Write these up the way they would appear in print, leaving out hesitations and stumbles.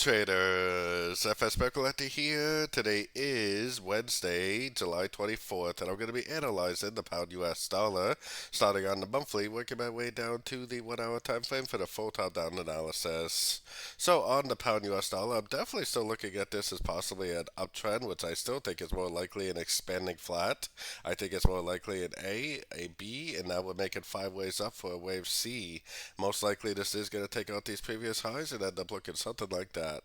traders, FX Pip Collector here. Today is Wednesday, July 24th, and I'm going to be analyzing the pound US dollar, starting on the monthly, working my way down to the 1 hour time frame for the full top down analysis. So on the pound US dollar, I'm definitely still looking at this as possibly an uptrend, which I still think is more likely an expanding flat. I think it's more likely an A B, and that would make it 5 ways up for a wave C. Most likely this is going to take out these previous highs and end up looking something like that.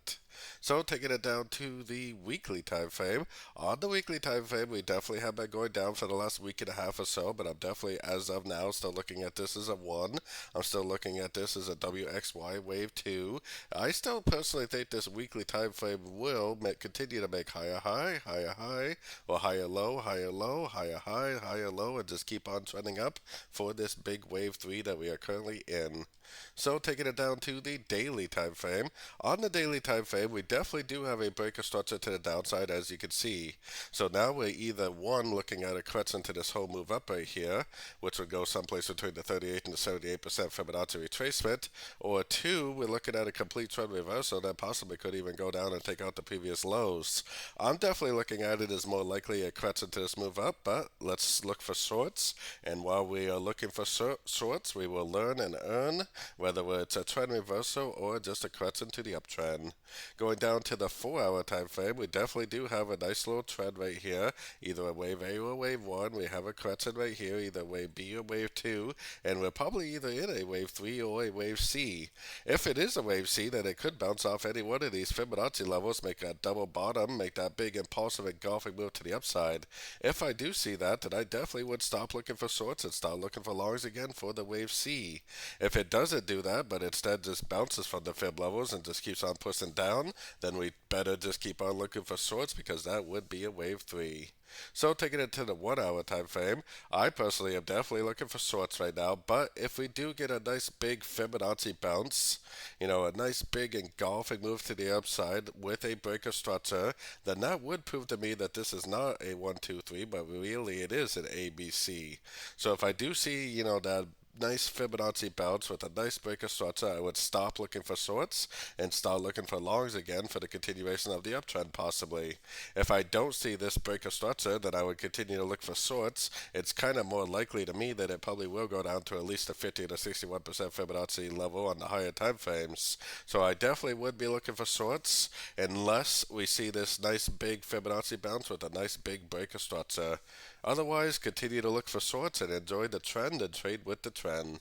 So taking it down to the weekly time frame. On the weekly time frame, we definitely have been going down for the last week and a half or so, but I'm definitely, as of now, still looking at this as a 1. I'm still looking at this as a WXY wave 2. I still personally think this weekly time frame will continue to make higher high, or higher low, higher low, higher high, higher low, and just keep on trending up for this big wave 3 that we are currently in. So taking it down to the daily time frame. On the daily time frame, we definitely do have a breaker structure to the downside, as you can see. So now we're either one, looking at a crutch into this whole move up right here, which would go someplace between the 38 and the 78% Fibonacci retracement, or two, we're looking at a complete trend reversal that possibly could even go down and take out the previous lows. I'm definitely looking at it as more likely a crutch into this move up, but let's look for shorts. And while we are looking for shorts, we will learn and earn whether it's a trend reversal or just a crutch into the uptrend. Going down to the 4 hour time frame, we definitely do have a nice little trend right here, either a wave A or a wave 1. We have a crutch in right here, either wave B or wave 2, and we're probably either in a wave 3 or a wave C. If it is a wave C, then it could bounce off any one of these Fibonacci levels, make a double bottom, make that big impulsive engulfing move to the upside. If I do see that, then I definitely would stop looking for shorts and start looking for longs again for the wave C. If it doesn't do that, but instead just bounces from the fib levels and just keeps on pushing down, then we better just keep on looking for shorts, because that would be a wave 3. So taking it to the 1 hour time frame, I personally am definitely looking for shorts right now, but if we do get a nice big Fibonacci bounce, a nice big engulfing move to the upside with a breaker structure, then that would prove to me that this is not a 1, 2, 3, but really it is an ABC. So if I do see, that nice Fibonacci bounce with a nice breaker structure, I would stop looking for shorts and start looking for longs again for the continuation of the uptrend possibly. If I don't see this breaker structure, then I would continue to look for shorts. It's kind of more likely to me that it probably will go down to at least a 50 to 61% Fibonacci level on the higher time frames. So I definitely would be looking for shorts unless we see this nice big Fibonacci bounce with a nice big breaker structure. Otherwise, continue to look for shorts and enjoy the trend and trade with the trend.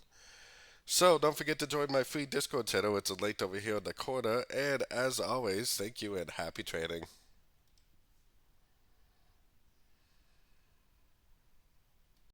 So don't forget to join my free Discord channel. It's linked over here in the corner. And as always, thank you and happy trading.